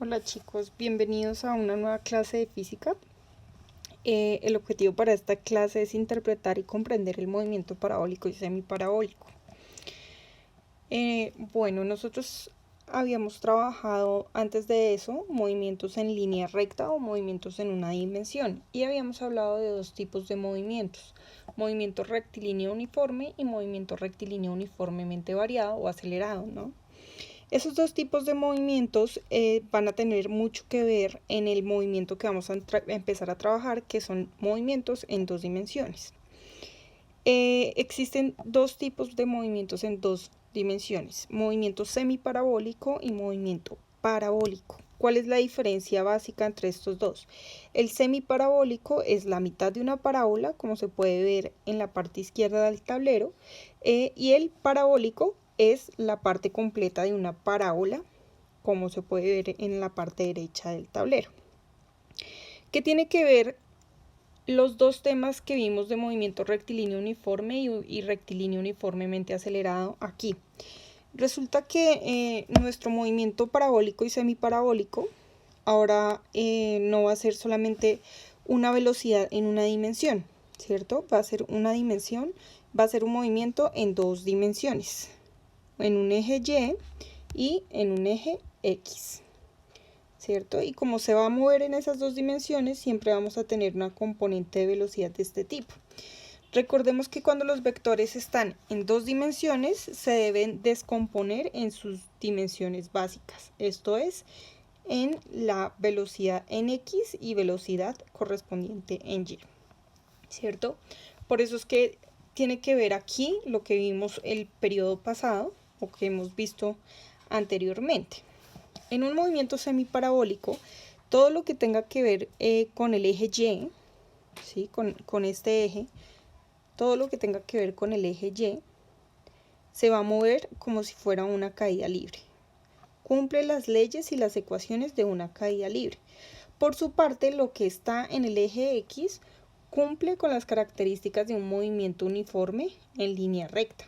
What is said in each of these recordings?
Hola chicos, bienvenidos a una nueva clase de física. El objetivo para esta clase es interpretar y comprender el movimiento parabólico y semiparabólico. Bueno, nosotros habíamos trabajado antes de eso movimientos en línea recta o movimientos en una dimensión y habíamos hablado de dos tipos de movimientos: movimiento rectilíneo uniforme y movimiento rectilíneo uniformemente variado o acelerado, ¿no? Esos dos tipos de movimientos van a tener mucho que ver en el movimiento que vamos a empezar a trabajar, que son movimientos en dos dimensiones. Existen dos tipos de movimientos en dos dimensiones: movimiento semiparabólico y movimiento parabólico. ¿Cuál es la diferencia básica entre estos dos? El semiparabólico es la mitad de una parábola, como se puede ver en la parte izquierda del tablero, y el parabólico es la parte completa de una parábola, como se puede ver en la parte derecha del tablero. ¿Qué tiene que ver los dos temas que vimos de movimiento rectilíneo uniforme y rectilíneo uniformemente acelerado aquí? Resulta que nuestro movimiento parabólico y semiparabólico ahora no va a ser solamente una velocidad en una dimensión, ¿cierto? Va a ser una dimensión, va a ser un movimiento en dos dimensiones, en un eje y en un eje X, ¿cierto? Y como se va a mover en esas dos dimensiones, siempre vamos a tener una componente de velocidad de este tipo. Recordemos que cuando los vectores están en dos dimensiones, se deben descomponer en sus dimensiones básicas, esto es, en la velocidad en X y velocidad correspondiente en Y, ¿cierto? Por eso es que tiene que ver aquí lo que vimos el periodo pasado o que hemos visto anteriormente. En un movimiento semiparabólico, todo lo que tenga que ver con el eje Y, ¿sí? con este eje, todo lo que tenga que ver con el eje Y se va a mover como si fuera una caída libre. Cumple las leyes y las ecuaciones de una caída libre. Por su parte, lo que está en el eje X cumple con las características de un movimiento uniforme en línea recta,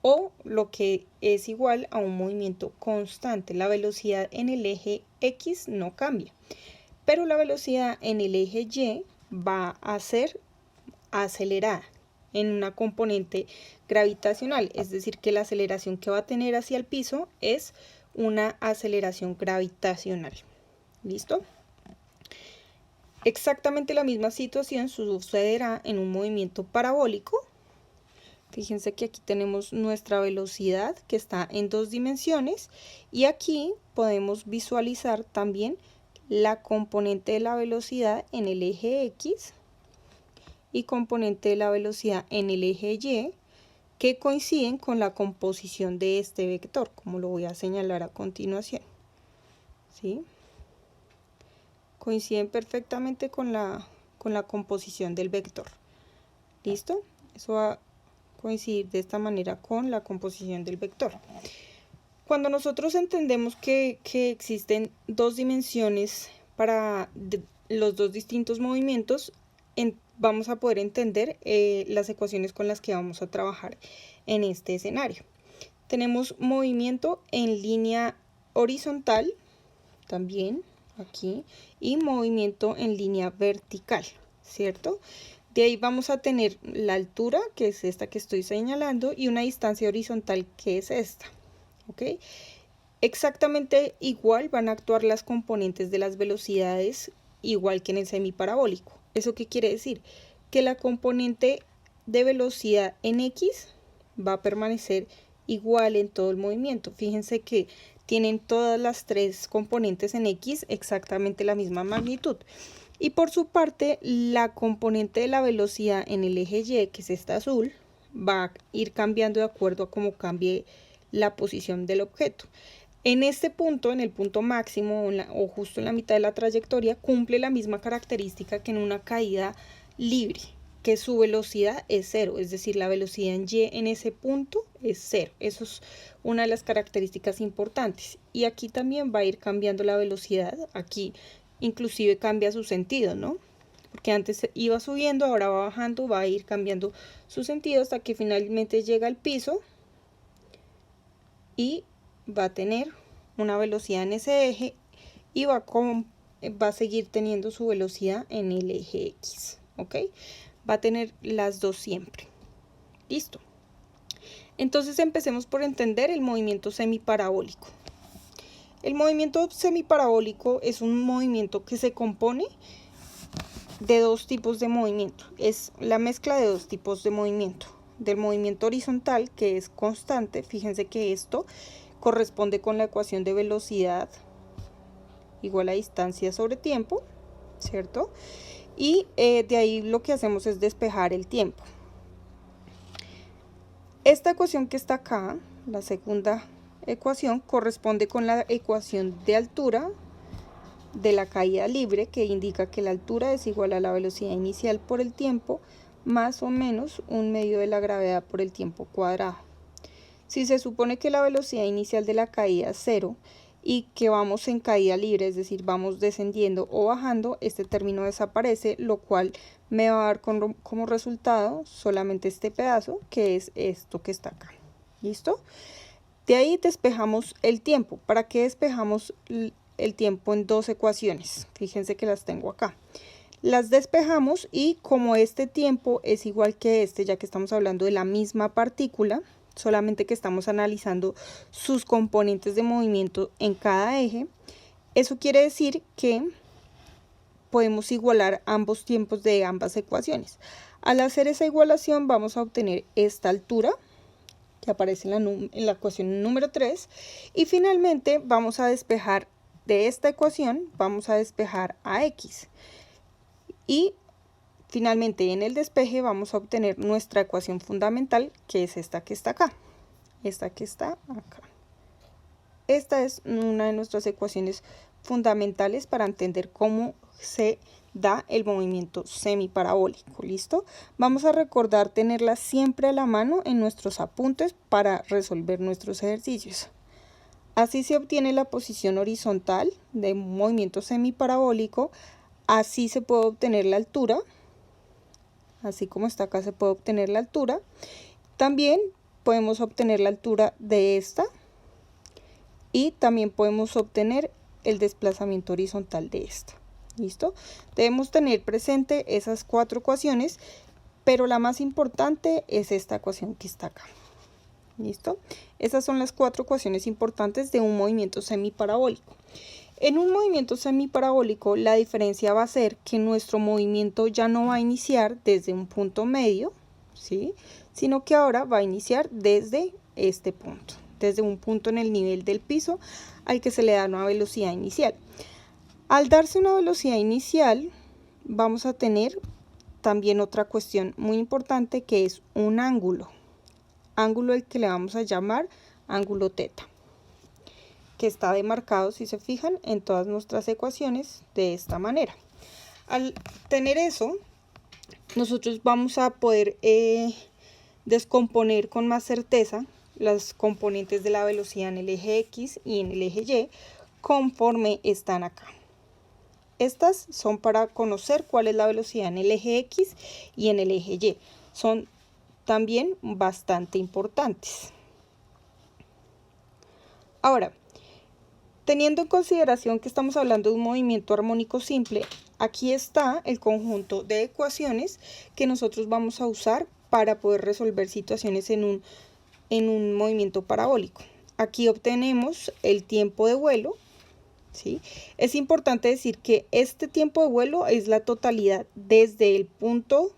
o lo que es igual a un movimiento constante. La velocidad en el eje X no cambia, pero la velocidad en el eje Y va a ser acelerada en una componente gravitacional, es decir, que la aceleración que va a tener hacia el piso es una aceleración gravitacional. ¿Listo? Exactamente la misma situación sucederá en un movimiento parabólico. Fíjense que aquí tenemos nuestra velocidad que está en dos dimensiones y aquí podemos visualizar también la componente de la velocidad en el eje X y componente de la velocidad en el eje Y, que coinciden con la composición de este vector, como lo voy a señalar a continuación. ¿Sí? Coinciden perfectamente con la composición del vector. ¿Listo? Eso va a coincidir de esta manera con la composición del vector. Cuando nosotros entendemos que existen dos dimensiones para los dos distintos movimientos, vamos a poder entender las ecuaciones con las que vamos a trabajar en este escenario. Tenemos movimiento en línea horizontal, también aquí, y movimiento en línea vertical, ¿cierto? De ahí vamos a tener la altura, que es esta que estoy señalando, y una distancia horizontal, que es esta, ¿ok? Exactamente igual van a actuar las componentes de las velocidades, igual que en el semiparabólico. ¿Eso qué quiere decir? Que la componente de velocidad en X va a permanecer igual en todo el movimiento. Fíjense que tienen todas las tres componentes en X exactamente la misma magnitud. Y por su parte, la componente de la velocidad en el eje Y, que es esta azul, va a ir cambiando de acuerdo a cómo cambie la posición del objeto. En este punto, en el punto máximo o justo en la mitad de la trayectoria, cumple la misma característica que en una caída libre, que su velocidad es cero, es decir, la velocidad en Y en ese punto es cero. Eso es una de las características importantes. Y aquí también va a ir cambiando la velocidad, aquí inclusive cambia su sentido, ¿no? Porque antes iba subiendo, ahora va bajando, va a ir cambiando su sentido hasta que finalmente llega al piso y va a tener una velocidad en ese eje y va a seguir teniendo su velocidad en el eje X, ¿ok? Va a tener las dos siempre. Listo. Entonces empecemos por entender el movimiento semiparabólico. El movimiento semiparabólico es un movimiento que se compone de dos tipos de movimiento. Es la mezcla de dos tipos de movimiento. Del movimiento horizontal, que es constante. Fíjense que esto corresponde con la ecuación de velocidad igual a distancia sobre tiempo, ¿cierto? Y de ahí lo que hacemos es despejar el tiempo. Esta ecuación que está acá, la segunda ecuación, corresponde con la ecuación de altura de la caída libre, que indica que la altura es igual a la velocidad inicial por el tiempo más o menos un medio de la gravedad por el tiempo cuadrado. Si se supone que la velocidad inicial de la caída es 0 y que vamos en caída libre, es decir, vamos descendiendo o bajando, este término desaparece, lo cual me va a dar como resultado solamente este pedazo, que es esto que está acá. ¿Listo? De ahí despejamos el tiempo. ¿Para qué despejamos el tiempo en dos ecuaciones? Fíjense que las tengo acá. Las despejamos y como este tiempo es igual que este, ya que estamos hablando de la misma partícula, solamente que estamos analizando sus componentes de movimiento en cada eje, eso quiere decir que podemos igualar ambos tiempos de ambas ecuaciones. Al hacer esa igualación vamos a obtener esta altura, que aparece en la ecuación número 3, y finalmente vamos a despejar de esta ecuación, vamos a despejar a X. Y finalmente en el despeje vamos a obtener nuestra ecuación fundamental, que es esta que está acá. Esta que está acá. Esta es una de nuestras ecuaciones fundamentales para entender cómo se da el movimiento semiparabólico. ¿Listo? Vamos a recordar tenerla siempre a la mano en nuestros apuntes para resolver nuestros ejercicios. Así se obtiene la posición horizontal de un movimiento semiparabólico. Así se puede obtener la altura. Así como está acá se puede obtener la altura. También podemos obtener la altura de esta. Y también podemos obtener el desplazamiento horizontal de esta. ¿Listo? Debemos tener presente esas cuatro ecuaciones, pero la más importante es esta ecuación que está acá. ¿Listo? Esas son las cuatro ecuaciones importantes de un movimiento semiparabólico. En un movimiento semiparabólico, la diferencia va a ser que nuestro movimiento ya no va a iniciar desde un punto medio, ¿sí? Sino que ahora va a iniciar desde este punto, desde un punto en el nivel del piso al que se le da una velocidad inicial. Al darse una velocidad inicial, vamos a tener también otra cuestión muy importante, que es un ángulo al que le vamos a llamar ángulo teta, que está demarcado, si se fijan, en todas nuestras ecuaciones de esta manera. Al tener eso, nosotros vamos a poder descomponer con más certeza las componentes de la velocidad en el eje X y en el eje Y conforme están acá. Estas son para conocer cuál es la velocidad en el eje X y en el eje Y. Son también bastante importantes. Ahora, teniendo en consideración que estamos hablando de un movimiento armónico simple, aquí está el conjunto de ecuaciones que nosotros vamos a usar para poder resolver situaciones en un movimiento parabólico. Aquí obtenemos el tiempo de vuelo, ¿sí? Es importante decir que este tiempo de vuelo es la totalidad desde el punto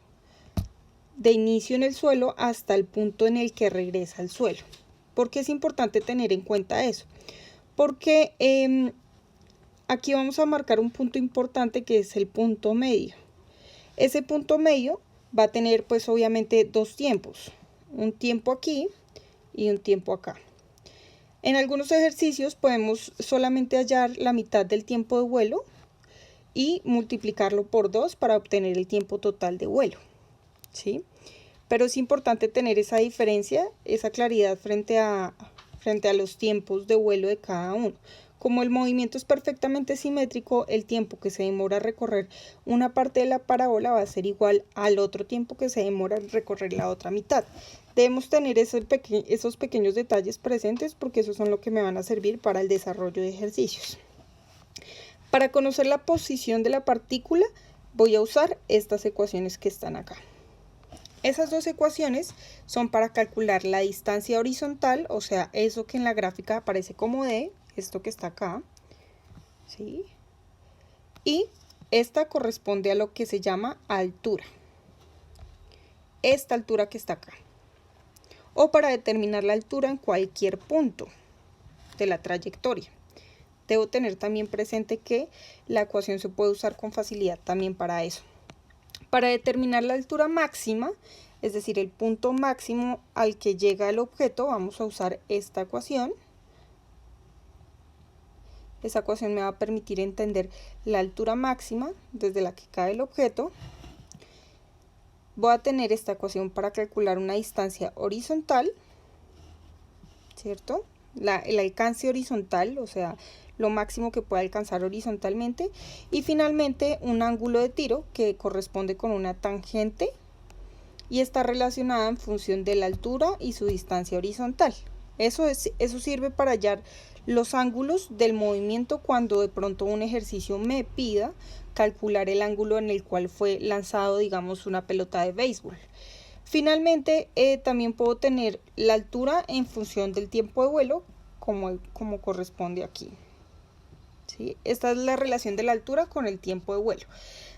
de inicio en el suelo hasta el punto en el que regresa al suelo. ¿Por qué es importante tener en cuenta eso? Porque aquí vamos a marcar un punto importante, que es el punto medio. Ese punto medio va a tener pues obviamente dos tiempos, un tiempo aquí y un tiempo acá. En algunos ejercicios podemos solamente hallar la mitad del tiempo de vuelo y multiplicarlo por 2 para obtener el tiempo total de vuelo, ¿sí? Pero es importante tener esa diferencia, esa claridad frente a los tiempos de vuelo de cada uno. Como el movimiento es perfectamente simétrico, el tiempo que se demora a recorrer una parte de la parábola va a ser igual al otro tiempo que se demora en recorrer la otra mitad. Debemos tener esos pequeños detalles presentes, porque esos son lo que me van a servir para el desarrollo de ejercicios. Para conocer la posición de la partícula, voy a usar estas ecuaciones que están acá. Esas dos ecuaciones son para calcular la distancia horizontal, o sea, eso que en la gráfica aparece como D, esto que está acá, ¿sí? Y esta corresponde a lo que se llama altura. Esta altura que está acá. O para determinar la altura en cualquier punto de la trayectoria. Debo tener también presente que la ecuación se puede usar con facilidad también para eso. Para determinar la altura máxima, es decir, el punto máximo al que llega el objeto, vamos a usar esta ecuación. Esa ecuación me va a permitir entender la altura máxima desde la que cae el objeto. Voy a tener esta ecuación para calcular una distancia horizontal, ¿cierto? El alcance horizontal, o sea, lo máximo que puede alcanzar horizontalmente. Y finalmente un ángulo de tiro que corresponde con una tangente y está relacionada en función de la altura y su distancia horizontal. Eso sirve para hallar los ángulos del movimiento cuando de pronto un ejercicio me pida calcular el ángulo en el cual fue lanzado, digamos, una pelota de béisbol. Finalmente, también puedo tener la altura en función del tiempo de vuelo, como corresponde aquí. ¿Sí? Esta es la relación de la altura con el tiempo de vuelo.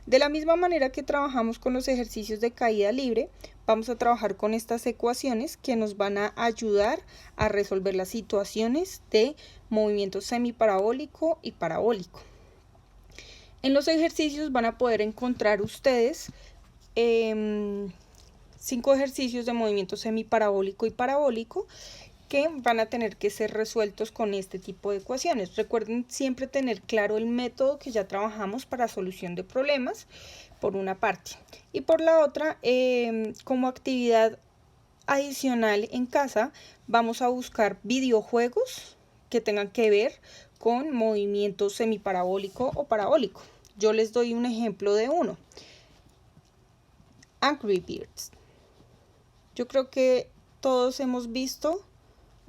De la misma manera que trabajamos con los ejercicios de caída libre, vamos a trabajar con estas ecuaciones que nos van a ayudar a resolver las situaciones de movimiento semiparabólico y parabólico. En los ejercicios van a poder encontrar ustedes 5 ejercicios de movimiento semiparabólico y parabólico que van a tener que ser resueltos con este tipo de ecuaciones. Recuerden siempre tener claro el método que ya trabajamos para solución de problemas, por una parte. Y por la otra, como actividad adicional en casa, vamos a buscar videojuegos que tengan que ver con movimiento semiparabólico o parabólico. Yo les doy un ejemplo de uno. Angry Birds. Yo creo que todos hemos visto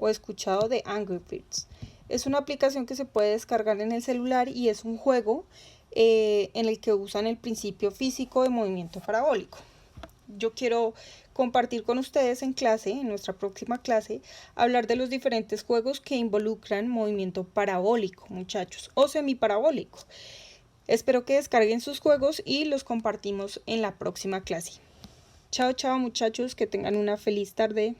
o escuchado de Angry Birds. Es una aplicación que se puede descargar en el celular y es un juego en el que usan el principio físico de movimiento parabólico. Yo quiero compartir con ustedes en clase, en nuestra próxima clase, hablar de los diferentes juegos que involucran movimiento parabólico, muchachos, o semiparabólico. Espero que descarguen sus juegos y los compartimos en la próxima clase. Chao, chao, muchachos, que tengan una feliz tarde.